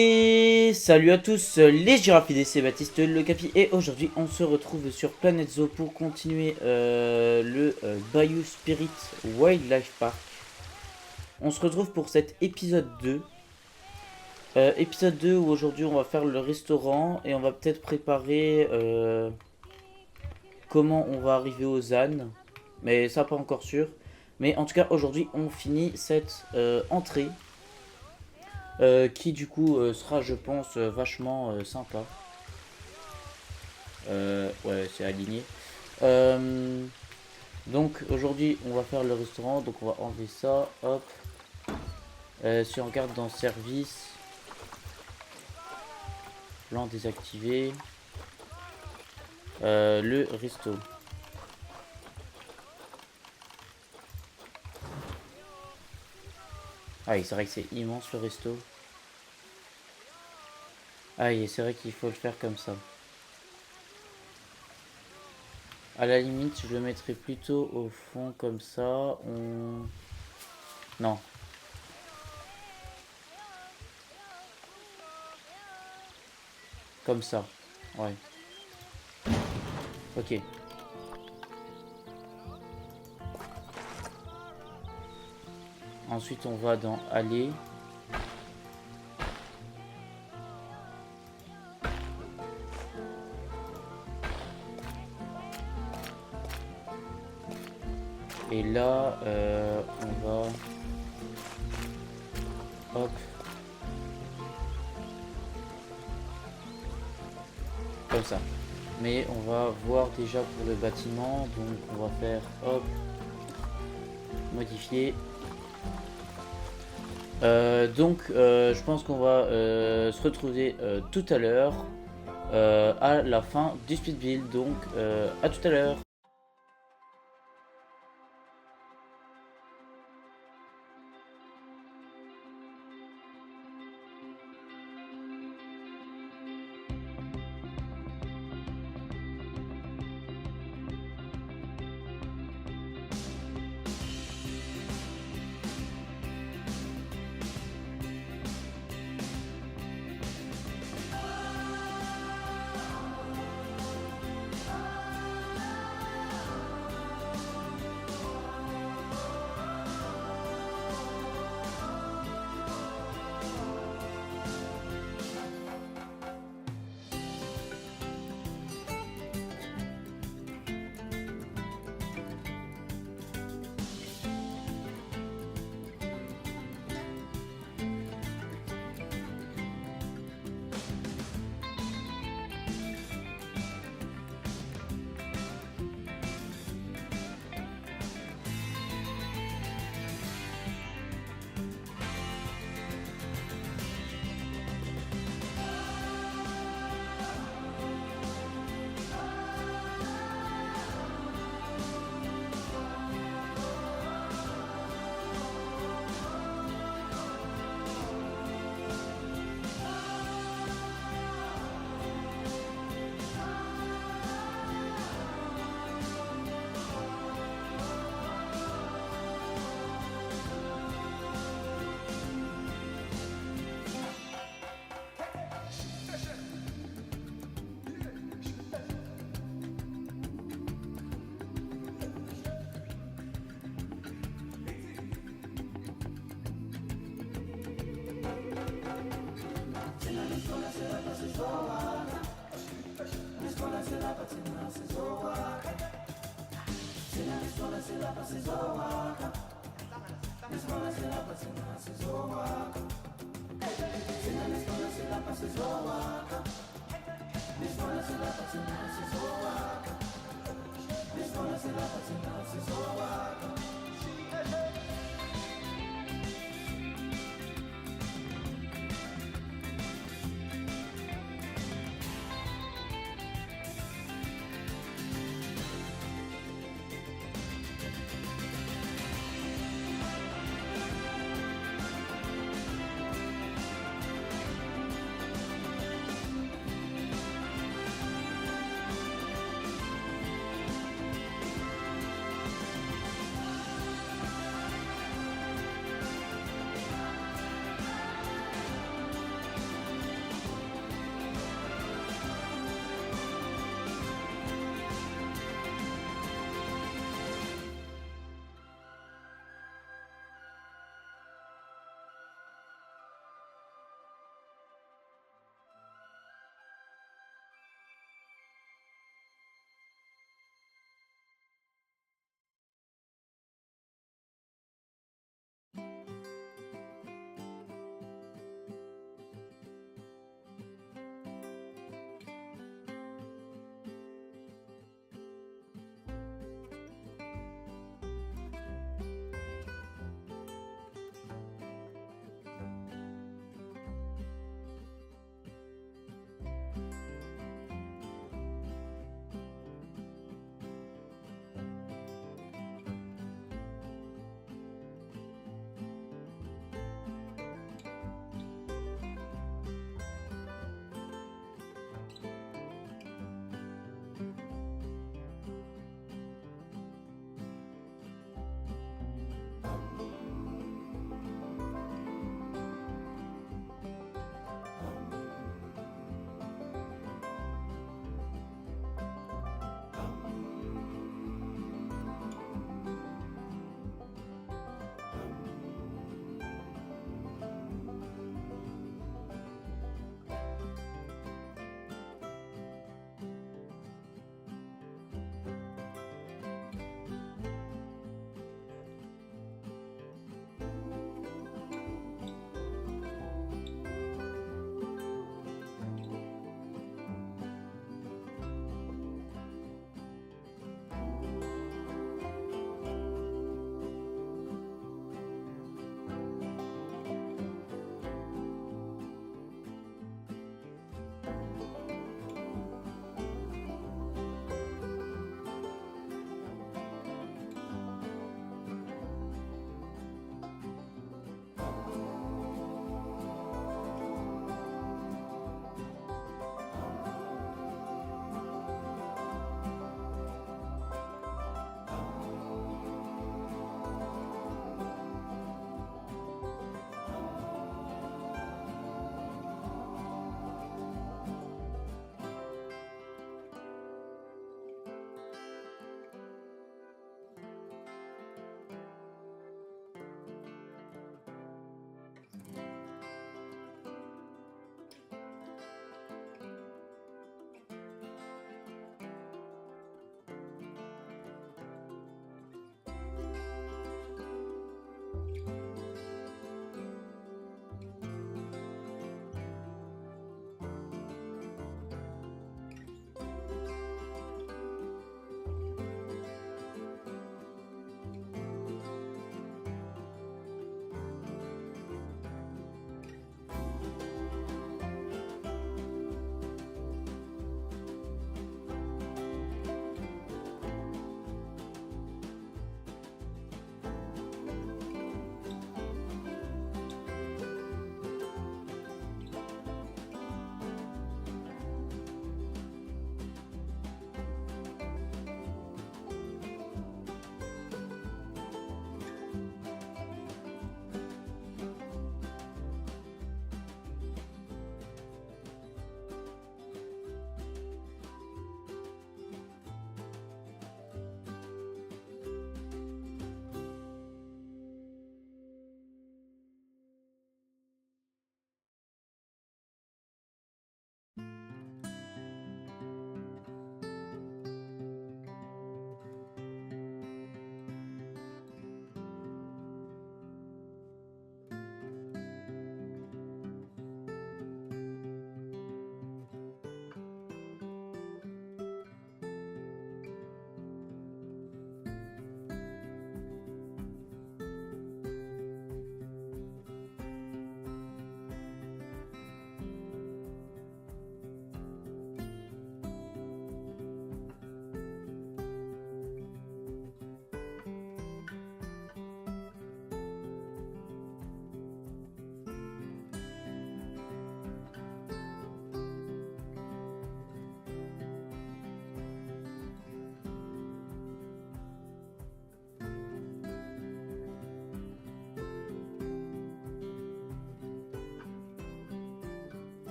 Et salut à tous, les giraffidés, c'est Baptiste le Capi et aujourd'hui on se retrouve sur Planet Zoo pour continuer le Bayou Spirit Wildlife Park. On se retrouve pour cet épisode 2. Épisode 2 où aujourd'hui on va faire le restaurant et on va peut-être préparer comment on va arriver aux ânes. Mais ça pas encore sûr. Mais en tout cas aujourd'hui on finit cette entrée. Qui du coup sera je pense vachement sympa. Ouais, c'est aligné. Euh, donc aujourd'hui on va faire le restaurant, donc on va enlever ça, hop. Si on regarde dans service, plan désactivé, le resto. Ah oui, c'est vrai que c'est immense le resto. Ah oui, c'est vrai qu'il faut le faire comme ça. À la limite, je le mettrais plutôt au fond comme ça. Non. Comme ça. Ouais. Ok. Ensuite, on va dans aller. Et là, on va... Hop. Comme ça. Mais on va voir déjà pour le bâtiment. Donc on va faire hop. Modifier. Je pense qu'on va se retrouver tout à l'heure. À la fin du speed build. Donc à tout à l'heure.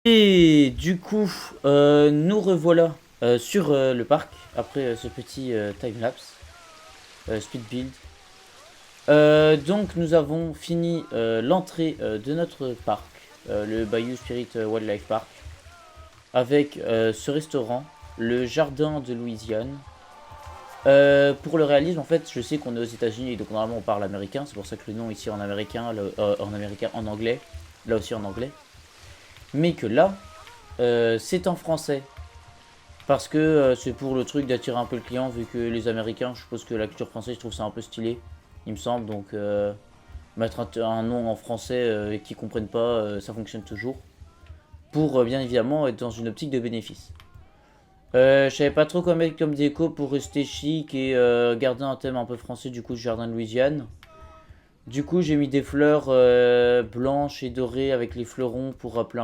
Et du coup, nous revoilà sur le parc après ce petit timelapse, speed build. Donc nous avons fini l'entrée de notre parc, le Bayou Spirit Wildlife Park, avec ce restaurant, le jardin de Louisiane. Pour le réalisme, en fait, je sais qu'on est aux États-Unis, donc normalement on parle américain, c'est pour ça que le nom ici en américain, en anglais, là aussi en anglais. Mais que là, c'est en français. Parce que c'est pour le truc d'attirer un peu le client, vu que les Américains, je suppose que la culture française, je trouve ça un peu stylé, il me semble. Donc mettre un nom en français et qu'ils comprennent pas, ça fonctionne toujours. Pour bien évidemment être dans une optique de bénéfice. Je savais pas trop quoi mettre comme déco pour rester chic et garder un thème un peu français du coup du jardin de Louisiane. Du coup j'ai mis des fleurs blanches et dorées avec les fleurons pour rappeler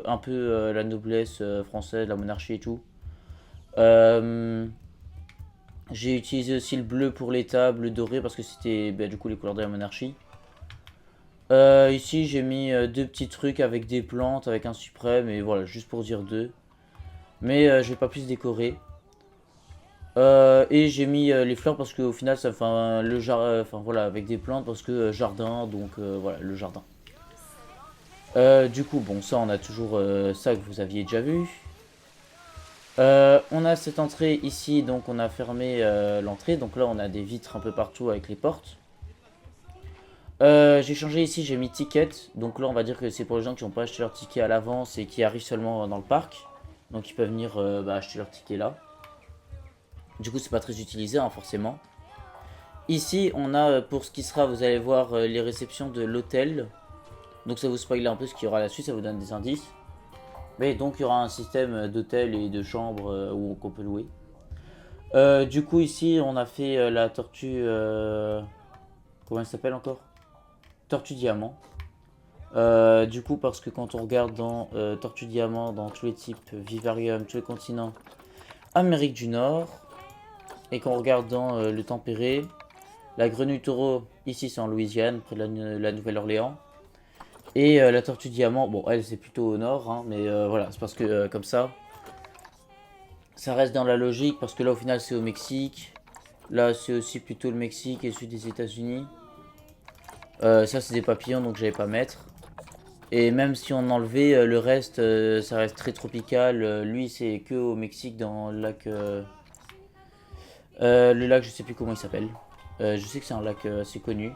un peu la noblesse française, la monarchie et tout. Euh, j'ai utilisé aussi le bleu pour les tables, le doré parce que c'était bah, du coup les couleurs de la monarchie. Ici j'ai mis deux petits trucs avec des plantes, avec un suprême et voilà, juste pour dire deux. Mais je vais pas plus décorer. Et j'ai mis les fleurs parce qu'au final ça fait le jardin, enfin voilà, avec des plantes parce que jardin, donc voilà, le jardin. Du coup, bon, ça on a toujours ça que vous aviez déjà vu. On a cette entrée ici, donc on a fermé l'entrée, donc là on a des vitres un peu partout avec les portes. J'ai changé ici, j'ai mis ticket, donc là on va dire que c'est pour les gens qui n'ont pas acheté leur ticket à l'avance et qui arrivent seulement dans le parc. Donc ils peuvent venir acheter leur ticket là. Du coup c'est pas très utilisé hein, forcément. Ici on a pour ce qui sera, vous allez voir les réceptions de l'hôtel. Donc ça vous spoil un peu ce qu'il y aura là-dessus, ça vous donne des indices. Mais donc il y aura un système d'hôtel et de chambres où on peut louer. Du coup ici on a fait la tortue... comment elle s'appelle encore? Tortue Diamant. Du coup parce que quand on regarde dans Tortue Diamant, dans tous les types, Vivarium, tous les continents, Amérique du Nord, et qu'on regarde dans le tempéré, la grenouille taureau, ici c'est en Louisiane, près de la Nouvelle-Orléans. Et la tortue diamant, bon elle c'est plutôt au nord, hein, mais voilà, c'est parce que comme ça reste dans la logique, parce que là au final c'est au Mexique. Là c'est aussi plutôt le Mexique et le sud des États-Unis. Ça c'est des papillons donc j'allais pas mettre. Et même si on enlevait le reste, ça reste très tropical. Lui c'est que au Mexique dans le lac je sais plus comment il s'appelle. Je sais que c'est un lac assez connu.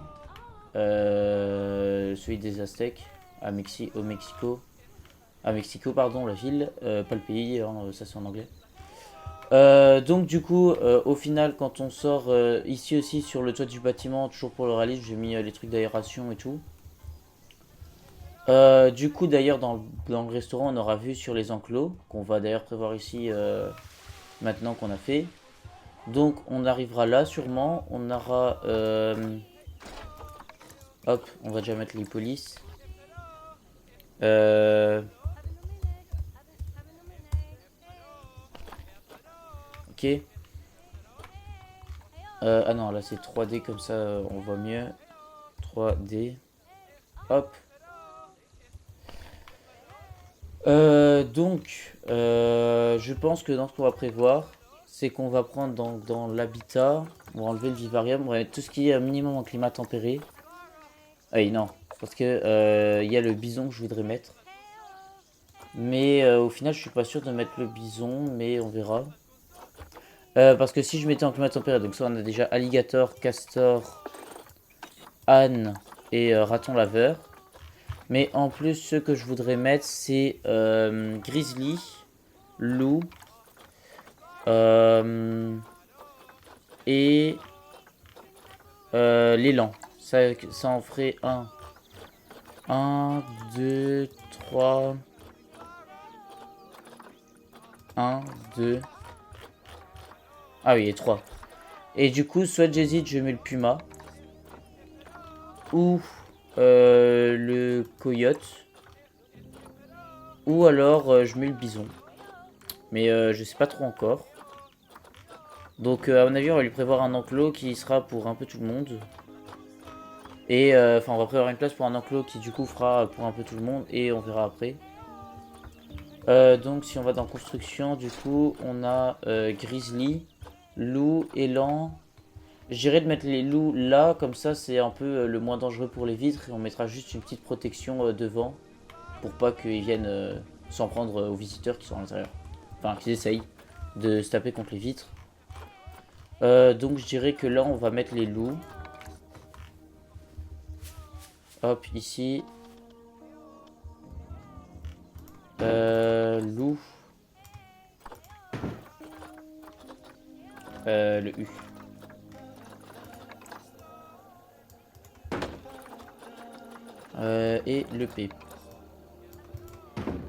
Celui des Aztèques au Mexico. À Mexico, pardon, la ville, pas le pays, hein, ça c'est en anglais. Donc du coup, au final, quand on sort ici aussi sur le toit du bâtiment, toujours pour le réalisme, j'ai mis les trucs d'aération et tout. Du coup, d'ailleurs, dans le restaurant, on aura vu sur les enclos, qu'on va d'ailleurs prévoir ici maintenant qu'on a fait. Donc on arrivera là sûrement, on aura... hop, on va déjà mettre les polices. Ok. Ah non, là c'est 3D comme ça, on voit mieux. 3D. Hop. Je pense que dans ce qu'on va prévoir, c'est qu'on va prendre dans l'habitat, on va enlever le vivarium, on va mettre tout ce qui est un minimum en climat tempéré. Ah oui, non, parce que il y a le bison que je voudrais mettre. Mais au final, je suis pas sûr de mettre le bison, mais on verra. Parce que si je mettais en climat tempéré, donc ça on a déjà alligator, castor, âne et raton laveur. Mais en plus, ce que je voudrais mettre, c'est grizzly, loup et l'élan. Ça en ferait 1, 2, 3, 1, 2. Ah oui, et 3. Et du coup, soit j'hésite, je mets le puma. Ou le coyote. Ou alors je mets le bison. Mais je sais pas trop encore. Donc à mon avis on va lui prévoir un enclos qui sera pour un peu tout le monde. Et enfin on va prévoir une place pour un enclos qui du coup fera pour un peu tout le monde. Et on verra après. Donc si on va dans construction, du coup, on a grizzly, loup, élan. J'irais de mettre les loups là, comme ça c'est un peu le moins dangereux pour les vitres. Et on mettra juste une petite protection devant, pour pas qu'ils viennent s'en prendre aux visiteurs qui sont à l'intérieur. Enfin, qu'ils essayent de se taper contre les vitres. Donc je dirais que là on va mettre les loups. Hop, ici. Loup. Le U. Et le P.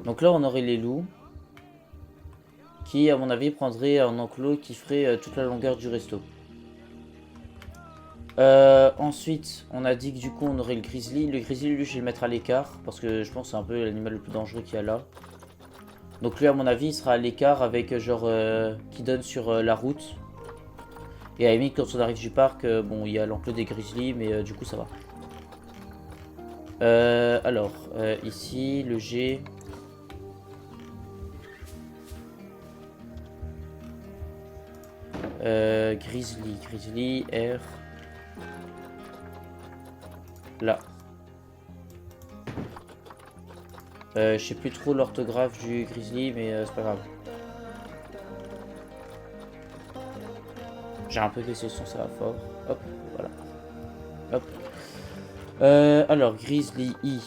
Donc là on aurait les loups. Qui à mon avis prendrait un enclos qui ferait toute la longueur du resto. Ensuite, on a dit que du coup on aurait le grizzly. Le grizzly, lui, je vais le mettre à l'écart parce que je pense que c'est un peu l'animal le plus dangereux qu'il y a là. Donc lui, à mon avis, il sera à l'écart avec genre qui donne sur la route. Et à la limite, quand on arrive du parc, bon, il y a l'enclos des grizzlies, mais du coup ça va. Alors, ici, le G. Grizzly, R. Là. Je sais plus trop l'orthographe du grizzly, mais c'est pas grave. J'ai un peu baissé le son, ça va fort. Hop, voilà. Hop. Alors, grizzly I.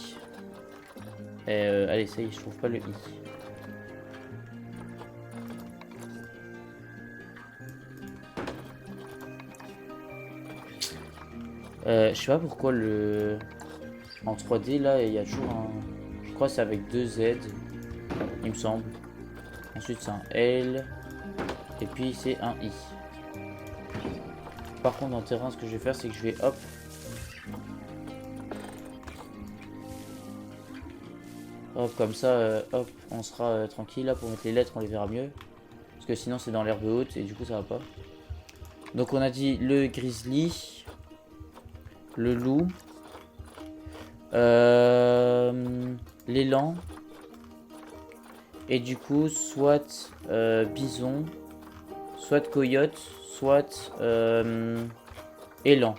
Allez, ça y est, je trouve pas le I. Je sais pas pourquoi le... En 3D, là, il y a toujours un... Je crois que c'est avec 2 Z, il me semble. Ensuite, c'est un L. Et puis, c'est un I. Par contre, en terrain, ce que je vais faire, c'est que je vais, hop... Hop, comme ça, hop, on sera tranquille. Là, pour mettre les lettres, on les verra mieux. Parce que sinon, c'est dans l'herbe haute, et du coup, ça va pas. Donc, on a dit le grizzly... Le loup, l'élan, et du coup soit bison, soit coyote, soit élan.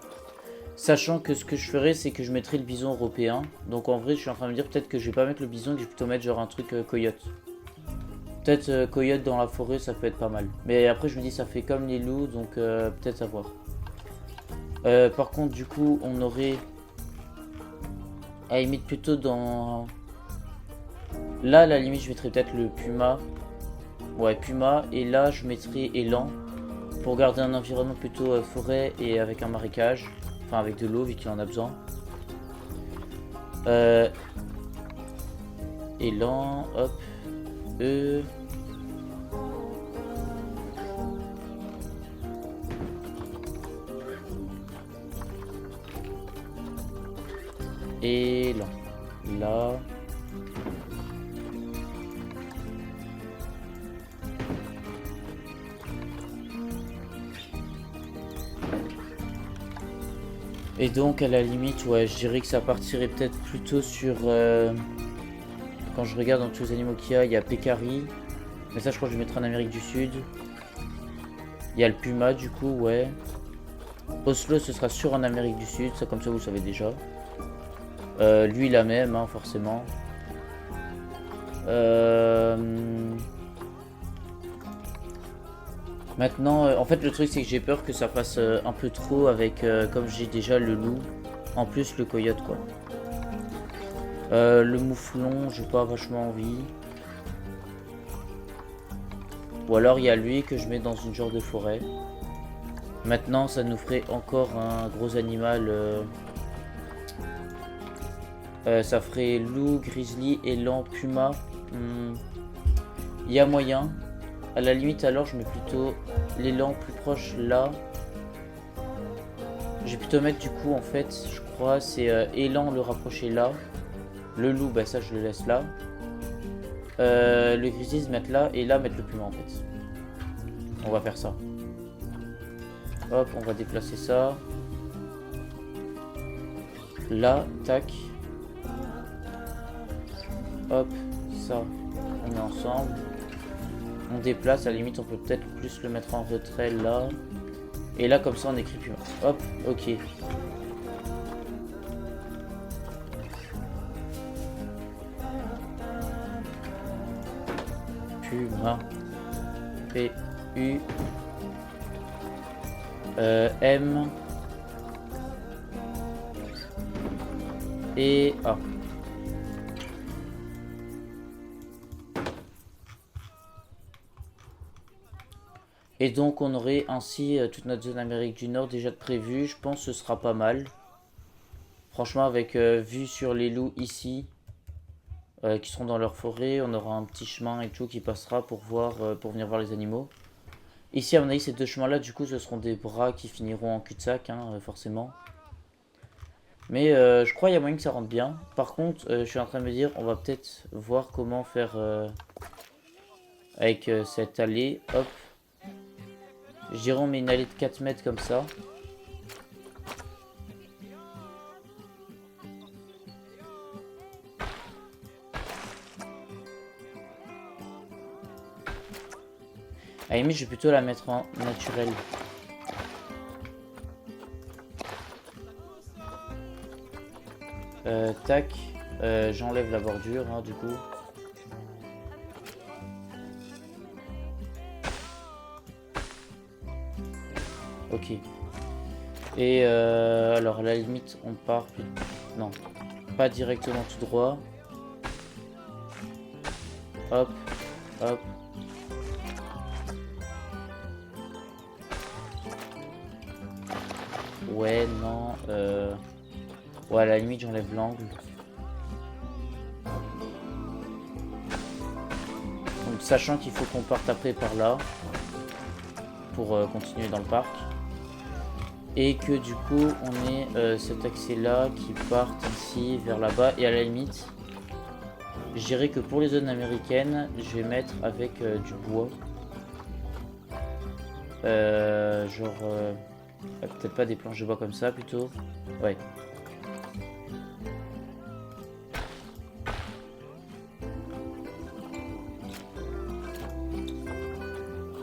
Sachant que ce que je ferais, c'est que je mettrais le bison européen. Donc en vrai, je suis en train de me dire peut-être que je vais pas mettre le bison, que je vais plutôt mettre genre un truc coyote. Peut-être coyote dans la forêt, ça peut être pas mal. Mais après, je me dis ça fait comme les loups, donc peut-être à voir. Par contre, du coup, on aurait... À la limite, plutôt dans... Là, à la limite, je mettrais peut-être le puma. Ouais, puma. Et là, je mettrais élan. Pour garder un environnement plutôt forêt et avec un marécage. Enfin, avec de l'eau, vu qu'il en a besoin. Élan, hop. E... Et là. Et donc à la limite, ouais, je dirais que ça partirait peut-être plutôt sur... Quand je regarde dans tous les animaux qu'il y a Pécari. Mais ça je crois que je vais mettre en Amérique du Sud. Il y a le puma du coup, ouais. Oslo ce sera sûr en Amérique du Sud, ça comme ça vous savez déjà. Lui la même, hein, forcément. Maintenant, en fait le truc c'est que j'ai peur que ça fasse un peu trop avec, comme j'ai déjà le loup, en plus le coyote quoi. Le mouflon, j'ai pas vachement envie. Ou alors il y a lui que je mets dans une genre de forêt. Maintenant ça nous ferait encore un gros animal. Ça ferait loup, grizzly, élan, puma. Il y a moyen. À la limite alors je mets plutôt l'élan plus proche là. Je vais plutôt mettre du coup en fait je crois c'est élan le rapprocher là. Le loup bah ça je le laisse là. Le grizzly se mettre là et là mettre le puma en fait. On va faire ça. Hop on va déplacer ça. Là tac. Hop ça On met ensemble. On déplace, à la limite on peut peut-être plus le mettre en retrait là. Et là comme ça on écrit Puma. Hop, ok. Puma. P-U. M. Et A. Et donc on aurait ainsi toute notre zone Amérique du Nord déjà de prévu. Je pense que ce sera pas mal. Franchement avec vue sur les loups ici. Qui seront dans leur forêt. On aura un petit chemin et tout qui passera pour voir, pour venir voir les animaux. Ici à mon avis ces deux chemins là du coup ce seront des bras qui finiront en cul-de-sac hein, forcément. Mais je crois qu'il y a moyen que ça rentre bien. Par contre je suis en train de me dire on va peut-être voir comment faire avec cette allée. Hop. Je dirais on met une allée de 4 mètres comme ça. À la limite, je vais plutôt la mettre en naturel. Tac. J'enlève la bordure, hein, du coup. Ok. Et alors, à la limite, on part... Non, pas directement tout droit. Hop, hop. Ouais, non. Ouais, à la limite, j'enlève l'angle. Donc, sachant qu'il faut qu'on parte après par là. Pour continuer dans le parc. Et que du coup, on ait cet accès-là qui part ici, vers là-bas. Et à la limite, je dirais que pour les zones américaines, je vais mettre avec du bois. Genre... peut-être pas des planches de bois comme ça plutôt. Ouais.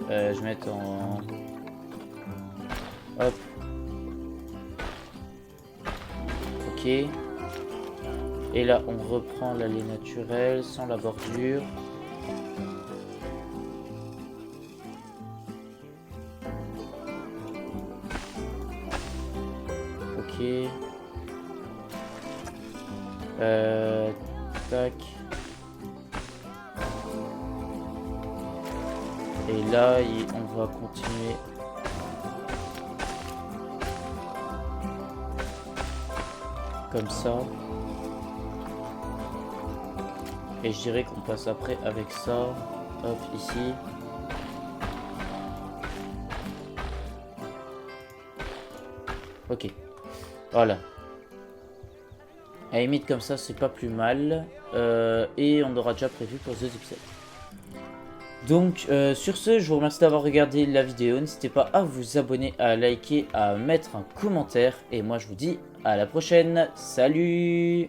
Je vais mettre en... Hop. Ok. Et là on reprend l'allée naturelle sans la bordure. Ok. Tac. Et là, on va continuer. Comme ça. Et je dirais qu'on passe après avec ça. Hop, ici. Ok. Voilà. À la limite comme ça, c'est pas plus mal. Et on aura déjà prévu pour ce épisode. Donc sur ce, je vous remercie d'avoir regardé la vidéo. N'hésitez pas à vous abonner, à liker, à mettre un commentaire. Et moi je vous dis à la prochaine. Salut!